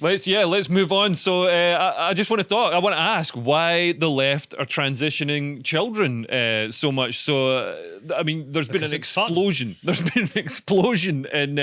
Let's move on. So I just want to ask why the left are transitioning children so much. So I mean, there's been an explosion. There's been an explosion in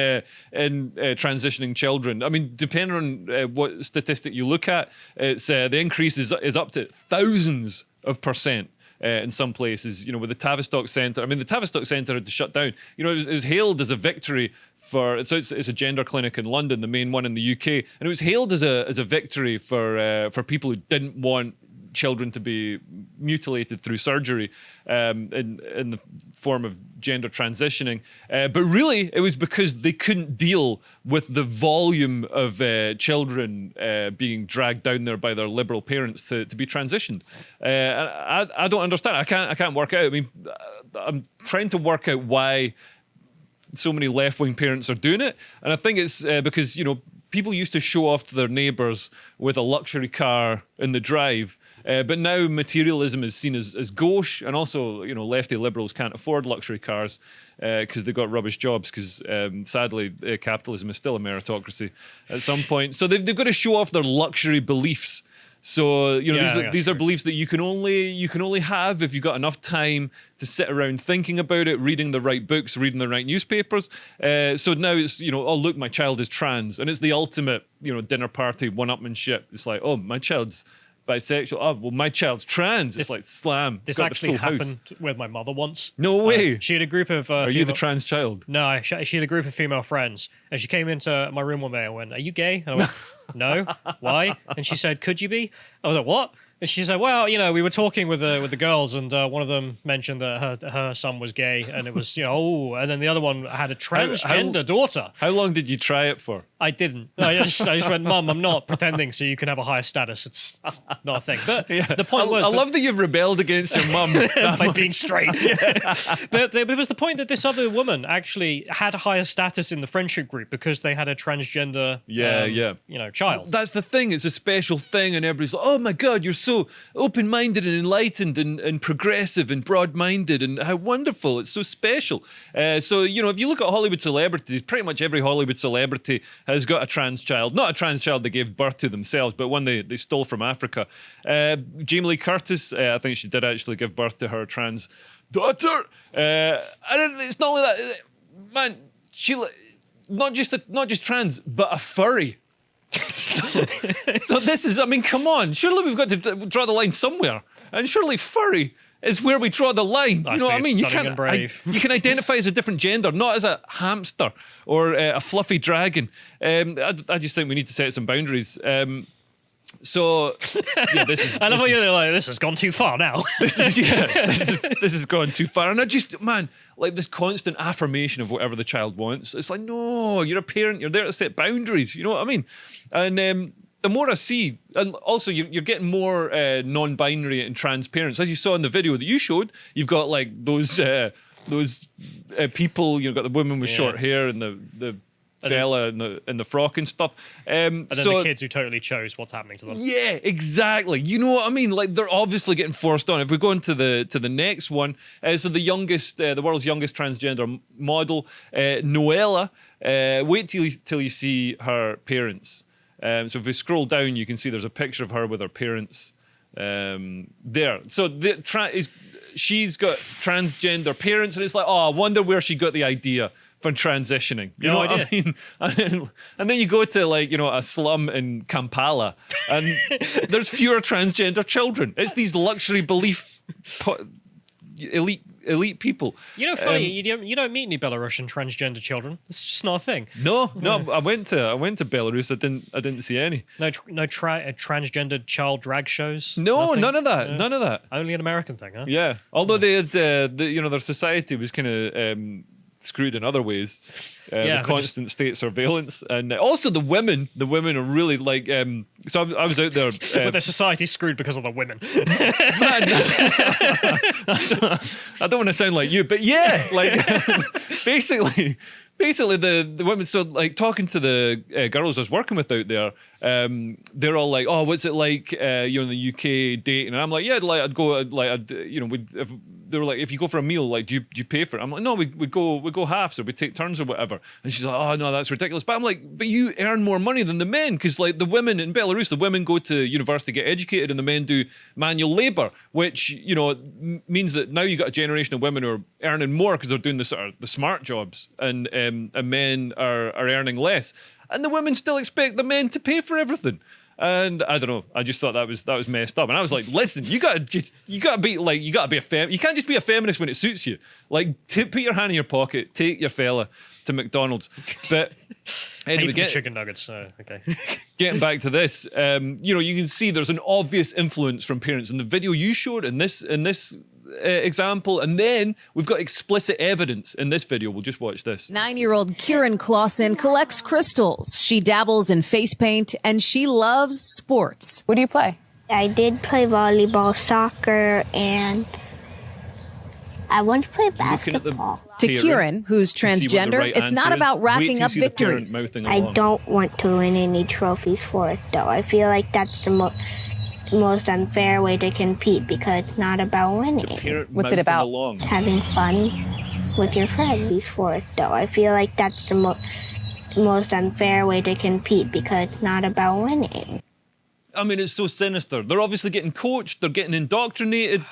transitioning children. I mean, depending on what statistic you look at, it's the increase is up to thousands of percent. In some places, with the Tavistock Centre. I mean, the Tavistock Centre had to shut down. It was hailed as a victory for. So it's a gender clinic in London, the main one in the UK, and it was hailed as a victory for people who didn't want children to be mutilated through surgery in the form of gender transitioning. But really, it was because they couldn't deal with the volume of children being dragged down there by their liberal parents to be transitioned. I don't understand. I can't work out. I mean, I'm trying to work out why so many left-wing parents are doing it. And I think it's because, people used to show off to their neighbours with a luxury car in the drive. But now materialism is seen as gauche, and also, lefty liberals can't afford luxury cars because they've got rubbish jobs, because sadly, capitalism is still a meritocracy at some point. So they've got to show off their luxury beliefs. So, these are beliefs that you can only have if you've got enough time to sit around thinking about it, reading the right books, reading the right newspapers. So now it's, oh, look, my child is trans. And it's the ultimate, dinner party one-upmanship. It's like, oh, my child's bisexual. Oh, well, my child's trans. It's like slam. This actually happened with my mother once. No way. She had a group of Are you the trans child? No, she had a group of female friends, and she came into my room one day and went, "Are you gay?" And I went, "No." "Why?" And she said, "Could you be?" I was like, "What?" And she said, "Well, we were talking with the girls, and one of them mentioned that her son was gay, and it was, and then the other one had a transgender daughter." How long did you try it for? I didn't. I just went, "Mum, I'm not pretending so you can have a higher status. It's not a thing." But the point was, I love that you've rebelled against your mum by being straight. But it was the point that this other woman actually had a higher status in the friendship group because they had a transgender, child. That's the thing. It's a special thing, and everybody's like, "Oh my God, you're so open-minded and enlightened and progressive and broad-minded, and how wonderful. It's so special." So, if you look at Hollywood celebrities, pretty much every Hollywood celebrity has got a trans child. Not a trans child they gave birth to themselves, but one they stole from Africa. Jamie Lee Curtis, I think she did actually give birth to her trans daughter. And it's not only that, man, she not just trans, but a furry. So this is, I mean, come on. Surely we've got to draw the line somewhere. And surely furry is where we draw the line. You know what I mean? You can identify as a different gender, not as a hamster or a fluffy dragon. I just think we need to set some boundaries. So yeah, this is. I love how you're like, this has gone too far now. This has gone too far, and I just, man, like this constant affirmation of whatever the child wants. It's like, no, you're a parent. You're there to set boundaries. You know what I mean? And the more I see, and also you're getting more non-binary and trans parents, as you saw in the video that you showed. You've got like those people. You've got the woman with short hair and the fella in the frock and stuff. And then the kids who totally chose what's happening to them. Yeah, exactly. You know what I mean? Like, they're obviously getting forced on. If we go into the next one, so the world's youngest transgender model, Noella. Wait till you see her parents. So if we scroll down, you can see there's a picture of her with her parents there. So she's got transgender parents, and it's like, oh, I wonder where she got the idea for transitioning. You know what I mean? And then you go to a slum in Kampala, and there's fewer transgender children. It's these luxury belief elite people. Funny, you don't meet any Belarusian transgender children. It's just not a thing. No. I went to Belarus. I didn't see any. No transgender child drag shows. No, nothing? none of that. None of that. Only an American thing, huh? Yeah. Although they had, their society was kind of screwed in other ways. The constant state surveillance, and also the women are really like. So I was out there. But their society's screwed because of the women. Man, I don't want to sound like you, but yeah, like basically basically the women, so like talking to the girls I was working with out there, they're all like, oh, what's it like in the UK dating? And I'm like, yeah, like they were like, if you go for a meal, like do you pay for it? I'm like, no, we go halves, or we take turns or whatever. And she's like, oh no, that's ridiculous. But I'm like, but you earn more money than the men, because like the women in Belarus, the women go to university, get educated, and the men do manual labor, which means that now you got a generation of women who are earning more because they're doing the smart jobs, and men are earning less, and the women still expect the men to pay for everything. And I don't know. I just thought that was messed up. And I was like, listen, you gotta be a fem. You can't just be a feminist when it suits you. Like, put your hand in your pocket, take your fella to McDonald's. But anyway, get chicken nuggets. So okay. Getting back to this, you can see there's an obvious influence from parents in the video you showed in this example, and then we've got explicit evidence in this video. We'll just watch this. 9-year-old Kieran Clausen collects crystals. She dabbles in face paint, and she loves sports. What do you play? I did play volleyball, soccer, and I want to play basketball. To Kieran, who's transgender, it's not about racking up victories. I don't want to win any trophies for it, though. I feel like that's the most unfair way to compete, because it's not about winning. What's it about? Having fun with your friends for it, though. I feel like that's the most unfair way to compete, because it's not about winning. I mean, it's so sinister. They're obviously getting coached. They're getting indoctrinated.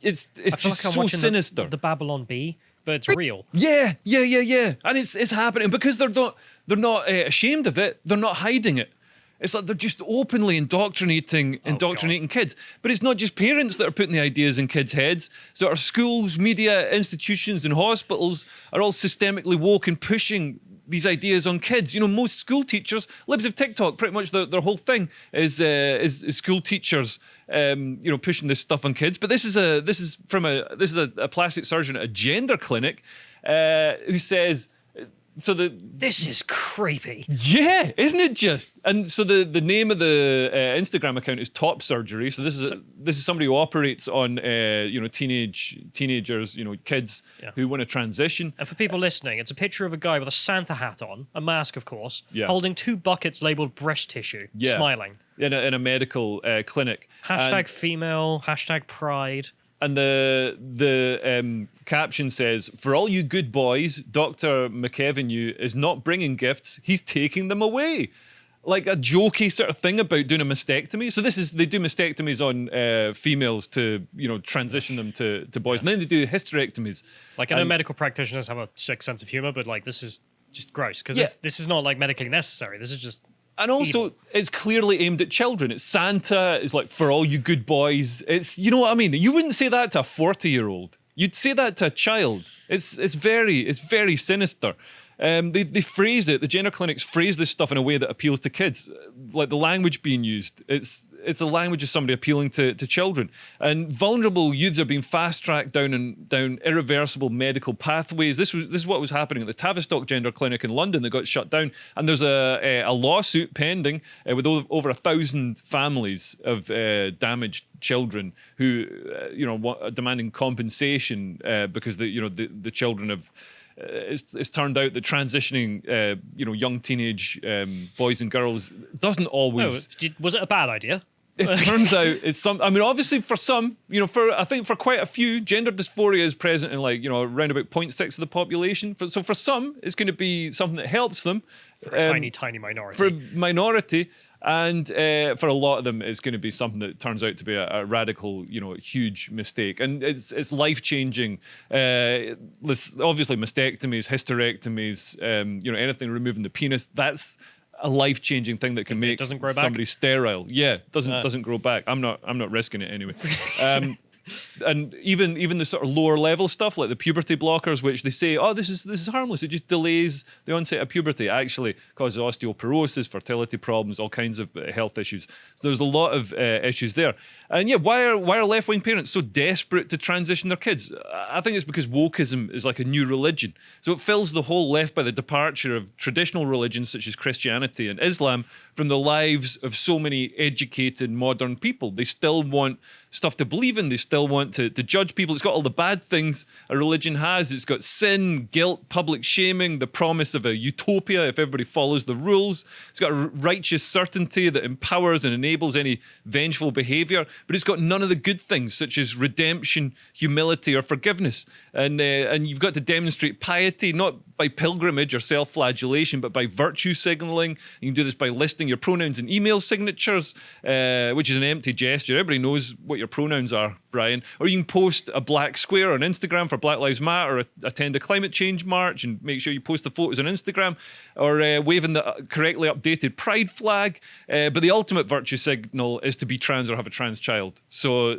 It's just so sinister. The Babylon Bee, but it's real. Yeah. And it's happening because they're not ashamed of it. They're not hiding it. It's like they're just openly indoctrinating kids. But it's not just parents that are putting the ideas in kids' heads. So our schools, media, institutions, and hospitals are all systemically woke and pushing these ideas on kids. Most school teachers, libs of TikTok, pretty much their whole thing is school teachers, pushing this stuff on kids. But this is a plastic surgeon at a gender clinic who says. This is creepy. Yeah, isn't it just? And so the name of the Instagram account is Top Surgery. So this is somebody who operates on teenagers, kids who want to transition. And for people listening, it's a picture of a guy with a Santa hat on, a mask, of course, holding 2 buckets labeled breast tissue, smiling in a medical clinic. #female, #pride. And the caption says, "For all you good boys, Dr. McEvenu is not bringing gifts, he's taking them away." Like a jokey sort of thing about doing a mastectomy. So they do mastectomies on females to, transition them to boys. And then they do hysterectomies. Like, I know medical practitioners have a sick sense of humor, but like, this is just gross. Because this is not like medically necessary. This is just... And also, it's clearly aimed at children. It's Santa. It's like, for all you good boys. It's, you know what I mean? You wouldn't say that to a 40-year-old. You'd say that to a child. It's very sinister. They phrase it. The gender clinics phrase this stuff in a way that appeals to kids. Like the language being used. It's the language of somebody appealing to children. And vulnerable youths are being fast-tracked down irreversible medical pathways. This is what was happening at the Tavistock Gender Clinic in London that got shut down. And there's a lawsuit pending with over 1,000 families of damaged children who, demanding compensation because the children have... It's turned out that transitioning, young teenage boys and girls doesn't always... was it a bad idea? It turns out it's some... I mean, obviously for some, I think for quite a few, gender dysphoria is present in around about 0.6 of the population. So for some, it's going to be something that helps them. For a tiny minority. For a minority. And for a lot of them, it's going to be something that turns out to be a radical, huge mistake. And it's life-changing. Obviously, mastectomies, hysterectomies, anything removing the penis, that's a life-changing thing that can make somebody sterile. Yeah, doesn't grow back. I'm not risking it anyway. And even the sort of lower level stuff like the puberty blockers, which they say, oh, this is harmless, it just delays the onset of puberty, actually causes osteoporosis, fertility problems, all kinds of health issues. So there's a lot of issues there. And yeah, why are left-wing parents so desperate to transition their kids? I think it's because wokeism is like a new religion. So it fills the hole left by the departure of traditional religions such as Christianity and Islam from the lives of so many educated modern people. They still want stuff to believe in. They still want to judge people. It's got all the bad things a religion has. It's got sin, guilt, public shaming, the promise of a utopia if everybody follows the rules. It's got a righteous certainty that empowers and enables any vengeful behavior, but it's got none of the good things such as redemption, humility, or forgiveness. And you've got to demonstrate piety, not by pilgrimage or self-flagellation, but by virtue signaling. You can do this by listing your pronouns in email signatures, which is an empty gesture. Everybody knows what your pronouns are, Brian. Or you can post a black square on Instagram for Black Lives Matter, or attend a climate change march and make sure you post the photos on Instagram, or waving the correctly updated pride flag. But the ultimate virtue signal is to be trans or have a trans child. So,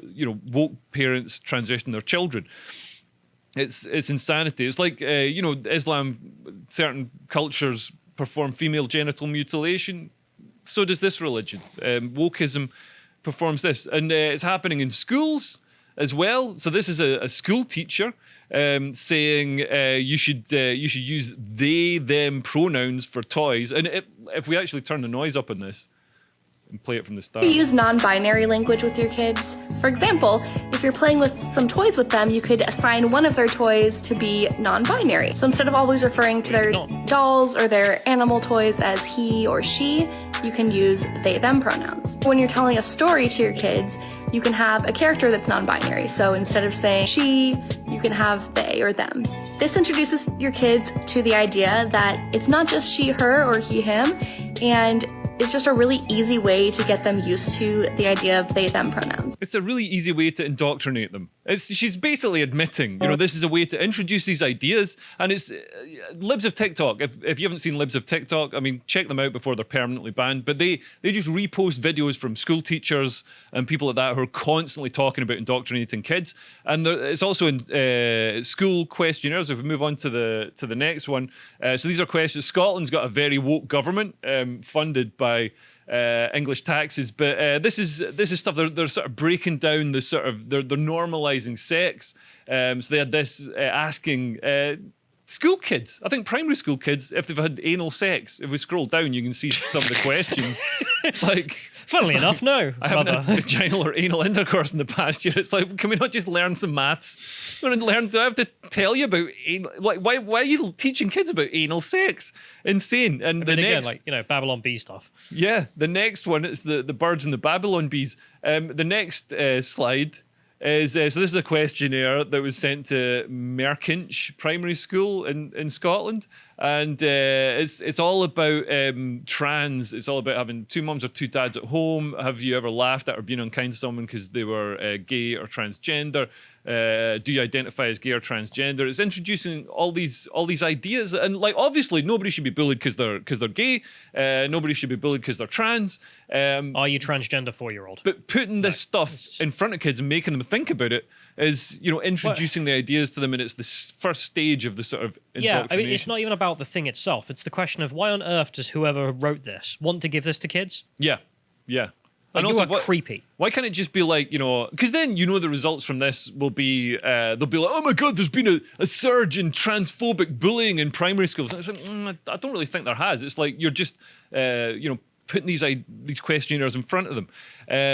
woke parents transition their children. It's insanity. It's like, Islam, certain cultures perform female genital mutilation. So does this religion. Wokeism performs this. And it's happening in schools as well. So this is a school teacher saying you should use they, them pronouns for toys. And if we actually turn the noise up on this and play it from the start. You use non-binary language with your kids. For example, if you're playing with some toys with them, you could assign one of their toys to be non-binary. So instead of always referring to their dolls or their animal toys as he or she, you can use they, them pronouns. When you're telling a story to your kids, you can have a character that's non-binary. So instead of saying she, you can have they or them. This introduces your kids to the idea that it's not just she, her, or he, him, and it's just a really easy way to get them used to the idea of they, them pronouns. It's a really easy way to indoctrinate them. She's basically admitting, this is a way to introduce these ideas. And it's Libs of TikTok. If you haven't seen Libs of TikTok, check them out before they're permanently banned. But they just repost videos from school teachers and people like that who are constantly talking about indoctrinating kids. And it's also in school questionnaires. If we move on to the next one. So these are questions. Scotland's got a very woke government funded by English taxes, but this is stuff they're sort of breaking down the sort of they're normalizing sex. So they had this asking school kids, I think primary school kids, if they've had anal sex. If we scroll down, you can see some of the questions. It's like, funnily enough, no. I haven't had vaginal or anal intercourse in the past year. It's like, can we not just learn some maths? Do I have to tell you about anal? Like, why are you teaching kids about anal sex? Insane. And the next, again, Babylon Bee stuff. Yeah, the next one is the birds and the Babylon bees. The next slide is so this is a questionnaire that was sent to Merkinch Primary School in Scotland, and it's all about trans. It's all about having two mums or two dads at home. Have you ever laughed at or been unkind to someone because they were gay or transgender? Do you identify as gay or transgender? It's introducing all these ideas, and obviously nobody should be bullied because they're gay. Nobody should be bullied because they're trans. Are you transgender 4-year-old? But putting this stuff in front of kids and making them think about it is, introducing the ideas to them, and it's the first stage of the sort of indoctrination. Yeah, it's not even about the thing itself. It's the question of why on earth does whoever wrote this want to give this to kids? Yeah. And also, you are creepy. Why can't it just be like, because then the results from this will be, they'll be like, oh my God, there's been a surge in transphobic bullying in primary schools. And it's like, I don't really think there has. It's like you're just, putting these questionnaires in front of them.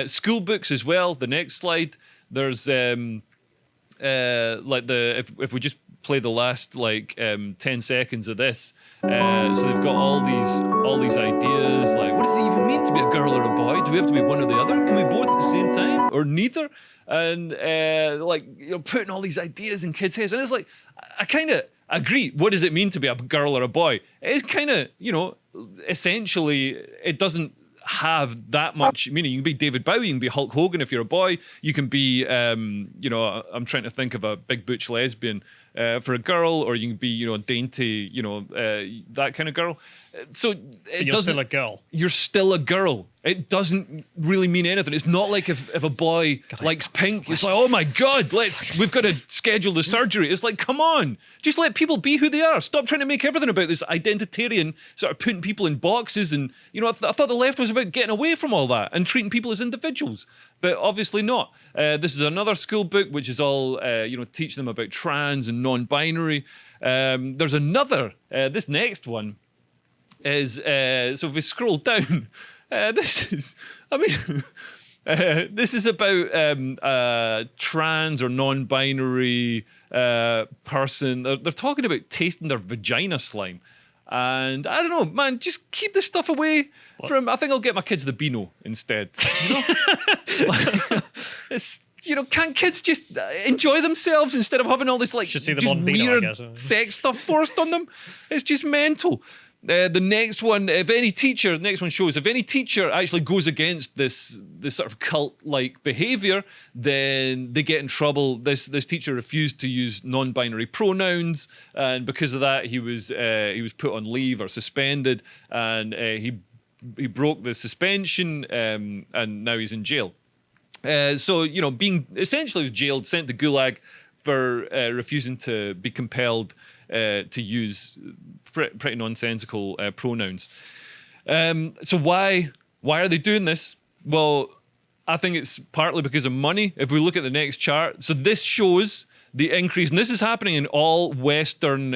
School books as well. The next slide, there's if we just play the last 10 seconds of this. So they've got all these ideas, like, what does it even mean to be a girl or a boy? Do we have to be one or the other? Can we both at the same time or neither? And putting all these ideas in kids' heads, and it's like, I kind of agree. What does it mean to be a girl or a boy? It's kind of, essentially, it doesn't have that much meaning. You can be David Bowie, you can be Hulk Hogan if you're a boy. You can be, I'm trying to think of a big butch lesbian for a girl, or you can be, a dainty, that kind of girl. So you're still a girl. You're still a girl. It doesn't really mean anything. It's not like if a boy likes pink, it's like, oh my God, we've got to schedule the surgery. It's like, come on, just let people be who they are. Stop trying to make everything about this identitarian sort of putting people in boxes. And, I thought the left was about getting away from all that and treating people as individuals, but obviously not. This is another school book, which is all, teaching them about trans and non-binary. There's another, this next one is, so if we scroll down, this is, This is about trans or non-binary person. They're talking about tasting their vagina slime. And I don't know, man, just keep this stuff away from... I think I'll get my kids the Beano instead. You know? It's... You know, can't kids just enjoy themselves instead of having all this like just weird sex stuff forced on them? It's just mental. The next one, next one shows if any teacher actually goes against this sort of cult-like behaviour, then they get in trouble. This teacher refused to use non-binary pronouns, and because of that, he was put on leave or suspended, and he broke the suspension, and now he's in jail. So, you know, being essentially jailed, sent to Gulag for refusing to be compelled to use pretty nonsensical pronouns. So why are they doing this? Well, I think it's partly because of money. If we look at the next chart, so this shows the increase, and this is happening in all Western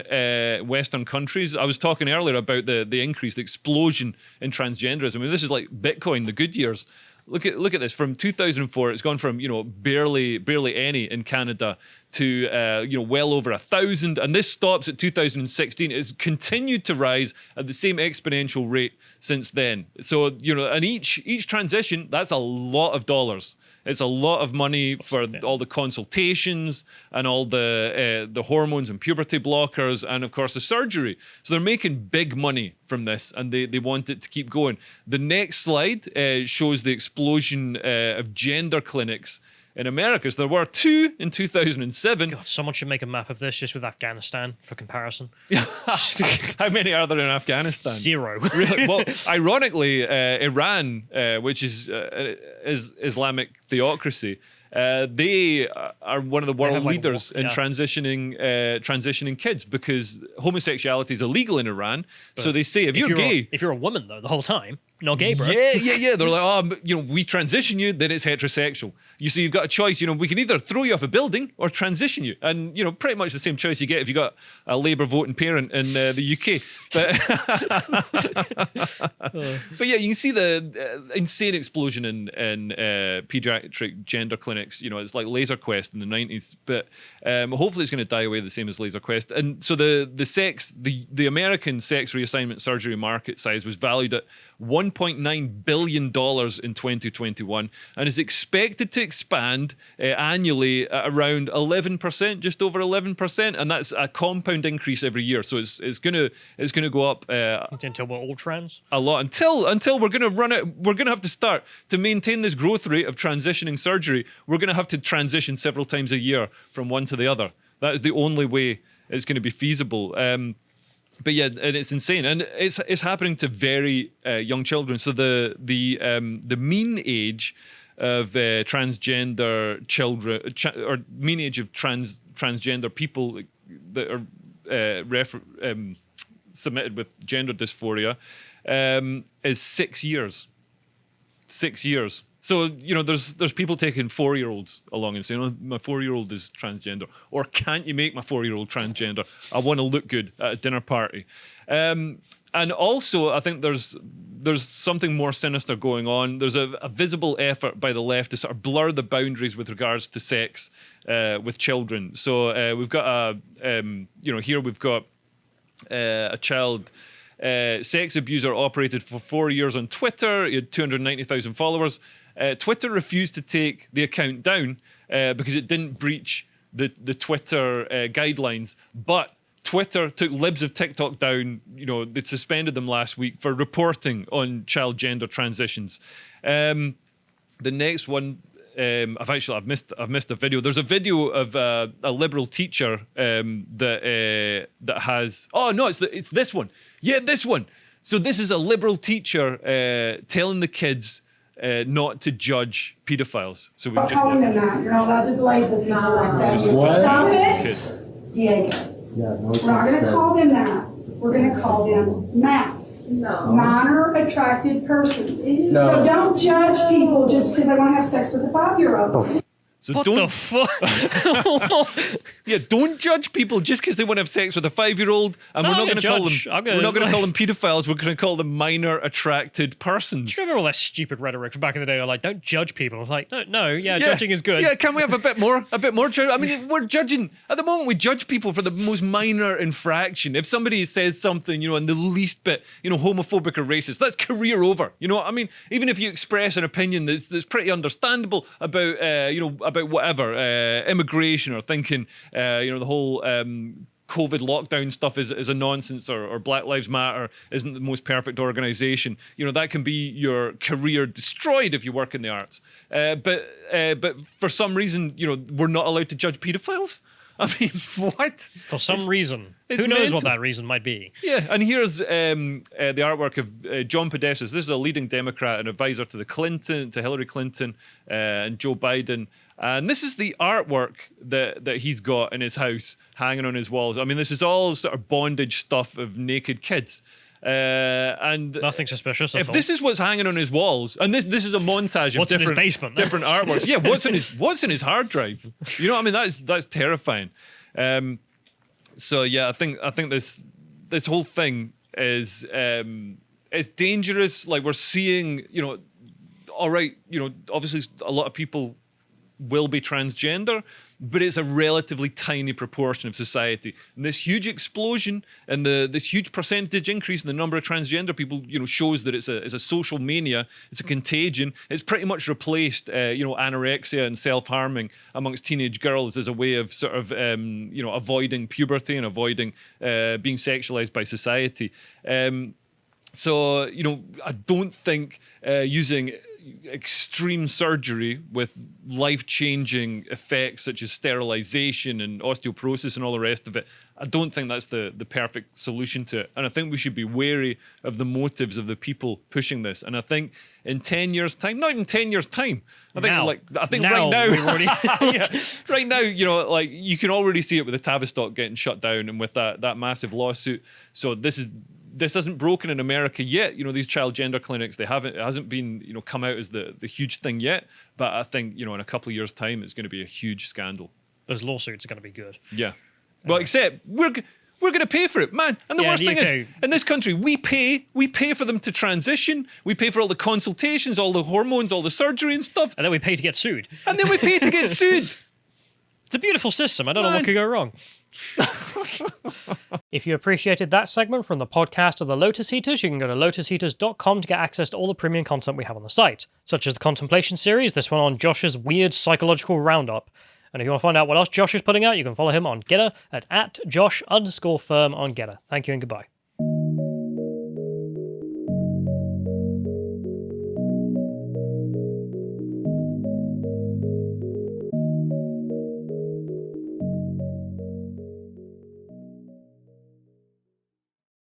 countries. I was talking earlier about the increase, the explosion in transgenderism. I mean, this is like Bitcoin, the good years. Look at this. From 2004, it's gone from, you know, barely any in Canada to you know, well over 1,000, and this stops at 2016. It's continued to rise at the same exponential rate since then. So, you know, and each transition, that's a lot of dollars. It's a lot of money for all the consultations and all the hormones and puberty blockers, and of course the surgery. So they're making big money from this, and they want it to keep going. The next slide shows the explosion of gender clinics in America. So there were 2 in 2007. God, someone should make a map of this just with Afghanistan for comparison. How many are there in Afghanistan? 0. Really? Well, ironically, Iran, which is Islamic theocracy, they are one of the world leaders in transitioning kids, because homosexuality is illegal in Iran. But so they say if you're gay, if you're a woman though, the whole time, not gay, bro. Yeah. They're like, oh, you know, we transition you, then it's heterosexual. So you've got a choice. You know, we can either throw you off a building or transition you, and you know, pretty much the same choice you get if you got a Labour voting parent in the UK. But yeah, you can see the insane explosion in pediatric gender clinics. You know, it's like Laser Quest in the 90s, but hopefully it's going to die away the same as Laser Quest. And so the American sex reassignment surgery market size was valued at $1.9 billion in 2021, and is expected to expand annually at around 11%, just over 11%, and that's a compound increase every year. So it's gonna go up until we're all trans. A lot until we're gonna run it. We're gonna have to start to maintain this growth rate of transitioning surgery. We're gonna have to transition several times a year from one to the other. That is the only way it's going to be feasible. But yeah, and it's insane, and it's happening to very young children. So the mean age of transgender children, or mean age of transgender people that are submitted with gender dysphoria is 6 years. 6 years. So, you know, there's people taking 4-year-olds along and saying, oh, my 4-year-old is transgender. Or can't you make my 4-year-old transgender? I want to look good at a dinner party. And also, I think there's something more sinister going on. There's a visible effort by the left to sort of blur the boundaries with regards to sex with children. So we've got here we've got a child... sex abuser operated for 4 years on Twitter. He had 290,000 followers. Twitter refused to take the account down because it didn't breach the Twitter guidelines. But Twitter took libs of TikTok down. You know, they suspended them last week for reporting on child gender transitions. The next one, I've missed a video. There's a video of a liberal teacher that has. Oh no, it's this one. Yeah, this one. So this is a liberal teacher telling the kids not to judge pedophiles. So we're calling them that. You're not allowed to label people like that. What? Stop it, Diego. Yeah, no, We're not going to call them that. We're going to call them MAPs. No. Minor attracted persons. No. So don't judge people just because they want to have sex with a 5-year-old. So What don't the fuck? Yeah, don't judge people just because they want to have sex with a 5-year-old, and No, we're I'm not gonna going to call them. judge. We're not going to call them paedophiles. We're going to call them minor attracted persons. Do you remember all that stupid rhetoric from back in the day? Like, don't judge people. I was like, no, judging is good. Yeah, can we have a bit more? A bit more. I mean, we're judging at the moment. We judge people for the most minor infraction. If somebody says something, in the least bit, homophobic or racist, that's career over. You know what I mean? Even if you express an opinion that's pretty understandable about, about whatever, immigration or thinking, the whole COVID lockdown stuff is a nonsense, or Black Lives Matter isn't the most perfect organization. That can be your career destroyed if you work in the arts. But for some reason, we're not allowed to judge pedophiles. I mean, what? For some reason. it's Who knows mental. what that reason might be? Yeah, and here's the artwork of John Podesta. This is a leading Democrat and advisor to Hillary Clinton, and Joe Biden. And this is the artwork that he's got in his house hanging on his walls. I mean, this is all sort of bondage stuff of naked kids. And Nothing suspicious. if this is what's hanging on his walls, and this is a montage of What's in his different basement? different artworks. Yeah, what's in his hard drive? You know what I mean? That's terrifying. So yeah, I think this whole thing is dangerous. Like, we're seeing, all right, obviously a lot of people will be transgender, but it's a relatively tiny proportion of society. And this huge explosion and this huge percentage increase in the number of transgender people, shows that it's a social mania. It's a contagion. It's pretty much replaced, anorexia and self-harming amongst teenage girls as a way of sort of, avoiding puberty and avoiding being sexualized by society. So, I don't think using extreme surgery with life-changing effects such as sterilization and osteoporosis and all the rest of it, I don't think that's the perfect solution to it. And I think we should be wary of the motives of the people pushing this. And I think in 10 years' time, not even 10 years' time, I think right now, we've already right now, you can already see it with the Tavistock getting shut down and with that massive lawsuit. So this isn't broken in America yet. These child gender clinics, it hasn't been, come out as the huge thing yet. But I think, in a couple of years' time, it's going to be a huge scandal. Those lawsuits are going to be good. Yeah. Well, except we're going to pay for it, man. And the worst thing is, in this country, we pay for them to transition. We pay for all the consultations, all the hormones, all the surgery and stuff. And then we pay to get sued. And then we pay to get sued. It's a beautiful system. I don't know what could go wrong. If you appreciated that segment from the podcast of the Lotus Heaters, you can go to lotusheaters.com to get access to all the premium content we have on the site, such as the Contemplation series, this one on Josh's weird psychological roundup. And if you want to find out what else Josh is putting out, you can follow him on Getter at @Josh_firm on Getter. Thank you and goodbye.